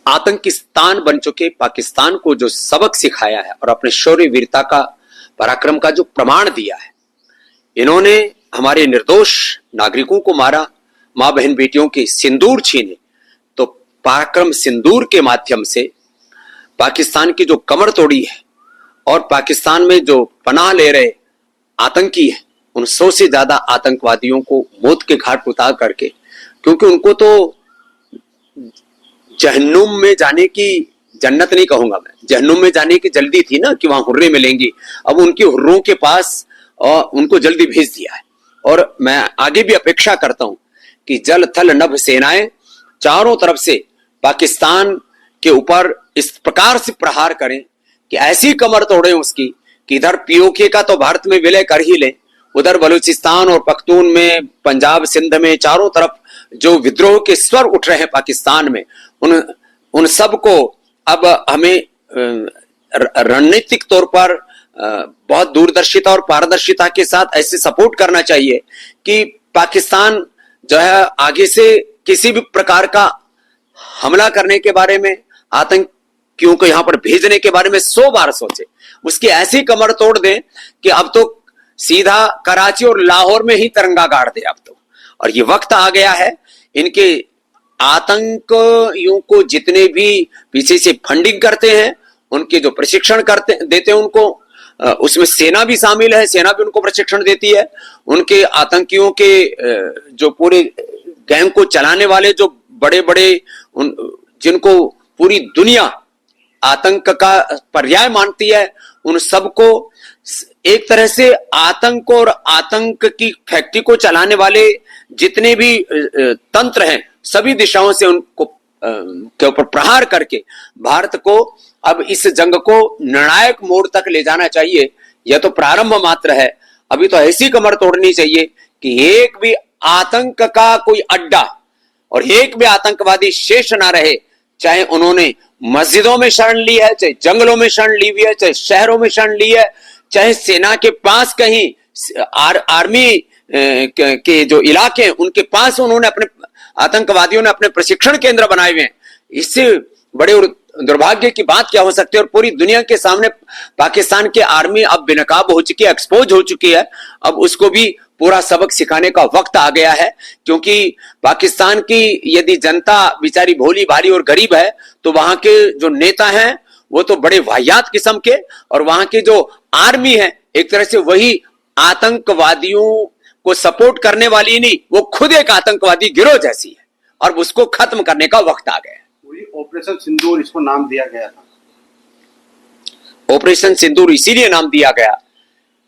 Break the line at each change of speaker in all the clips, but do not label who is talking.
आतंकिस्तान बन चुके पाकिस्तान को जो सबक सिखाया है और अपने शौर्य वीरता का पराक्रम का जो प्रमाण दिया है, इन्होंने हमारे निर्दोष नागरिकों को मारा, मां बहन बेटियों के सिंदूर छीने, तो पराक्रम सिंदूर के माध्यम से पाकिस्तान की जो कमर तोड़ी है और पाकिस्तान में जो पनाह ले रहे आतंकी है, उन 100 से ज्यादा आतंकवादियों को मौत के घाट उतार करके, क्योंकि उनको तो जहन्नुम में जाने की, जन्नत नहीं कहूंगा मैं, जहन्नुम में जाने की जल्दी थी ना कि वहां हुर्रे मिलेंगी। अब उनकी हुर्रों के पास और उनको जल्दी भेज दिया है। और मैं आगे भी अपेक्षा करता हूं कि जल थल नभ सेनाएं चारों तरफ से पाकिस्तान के ऊपर इस प्रकार से प्रहार करें कि ऐसी कमर तोड़े उसकी कि इधर पीओके का तो भारत में विलय कर ही ले, उधर बलूचिस्तान और पख्तून में, पंजाब सिंध में चारों तरफ जो विद्रोह के स्वर उठ रहे हैं पाकिस्तान में, उन सब को अब हमें रणनीतिक तौर पर बहुत दूरदर्शिता और पारदर्शिता के साथ ऐसे सपोर्ट करना चाहिए कि पाकिस्तान जो है आगे से किसी भी प्रकार का हमला करने के बारे में, आतंकियों को यहां पर भेजने के बारे में 100 बार सोचे, उसकी ऐसी कमर तोड़ दें कि अब तो सीधा कराची और लाहौर में ही तिरंगा गाड़ दे अब तो। और ये वक्त आ गया है, इनके आतंकियों को जितने भी पीछे से फंडिंग करते हैं, उनके जो प्रशिक्षण करते देते हैं उनको, उसमें सेना भी शामिल है, सेना भी उनको प्रशिक्षण देती है। उनके आतंकियों के जो पूरे गैंग को चलाने वाले जो बड़े बड़े जिनको पूरी दुनिया आतंक का पर्याय मानती है, उन सबको एक तरह से आतंक और आतंक की फैक्ट्री को चलाने वाले जितने भी तंत्र हैं, सभी दिशाओं से उनको के ऊपर प्रहार करके भारत को अब इस जंग को निर्णायक मोड़ तक ले जाना चाहिए। यह तो प्रारंभ मात्र है, अभी तो ऐसी कमर तोड़नी चाहिए कि एक भी आतंक का कोई अड्डा और एक भी आतंकवादी शेष ना रहे, चाहे उन्होंने मस्जिदों में शरण ली है, चाहे जंगलों में शरण ली हुई है, चाहे शहरों में शरण ली है, चाहे सेना के पास कहीं आर्मी के जो इलाके हैं उनके पास उन्होंने अपने आतंकवादियों ने अपने प्रशिक्षण केंद्र बनाए हुए हैं। इससे बड़े दुर्भाग्य की बात क्या हो सकती है। और पूरी दुनिया के सामने पाकिस्तान की आर्मी अब बेनकाब हो चुकी है, एक्सपोज हो चुकी है। अब उसको भी पूरा सबक सिखाने का वक्त आ गया है, क्योंकि पाकिस्तान की यदि जनता बेचारी भोली भाली और गरीब है, तो वहां के जो नेता हैं वो तो बड़े वाहियात किस्म के, और वहां की जो आर्मी है एक तरह से वही आतंकवादियों को सपोर्ट करने वाली नहीं, वो खुद एक आतंकवादी गिरोह जैसी है, और उसको खत्म करने का वक्त आ गया।
ऑपरेशन सिंदूर इसको नाम दिया गया था।
ऑपरेशन सिंदूर इसीलिए नाम दिया गया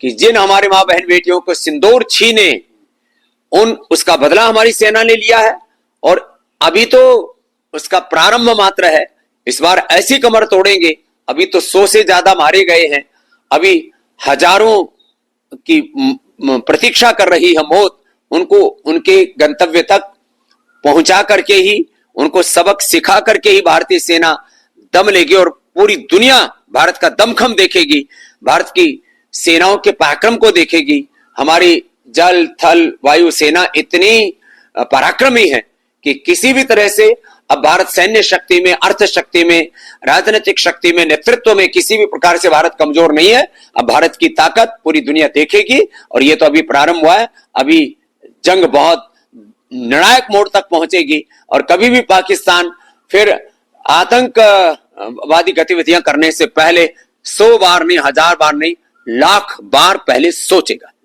कि जिन हमारे मां बहन बेटियों को सिंदूर छीने, उसका बदला हमारी सेना ने लिया है, और अभी तो उसका प्रारंभ मात्र है। इस बार ऐसी कमर तोड़ेंगे, अभी तो 100 से ज्यादा मारे गए हैं, अभी हजारों की प्रतीक्षा कर रही है मौत, उनको उनके गंतव्य तक पहुंचा करके ही, उनको सबक सिखा करके ही भारतीय सेना दम लेगी और पूरी दुनिया भारत का दमखम देखेगी, भारत की सेनाओं के पराक्रम को देखेगी। हमारी जल थल वायु सेना इतनी पराक्रमी है कि किसी भी तरह से अब भारत सैन्य शक्ति में, अर्थ शक्ति में, राजनीतिक शक्ति में, नेतृत्व में किसी भी प्रकार से भारत कमजोर नहीं है। अब भारत की ताकत पूरी दुनिया देखेगी, और ये तो अभी प्रारंभ हुआ है, अभी जंग बहुत निर्णायक मोड़ तक पहुंचेगी, और कभी भी पाकिस्तान फिर आतंकवादी गतिविधियां करने से पहले 100 बार नहीं, 1000 बार नहीं, लाख बार पहले सोचेगा।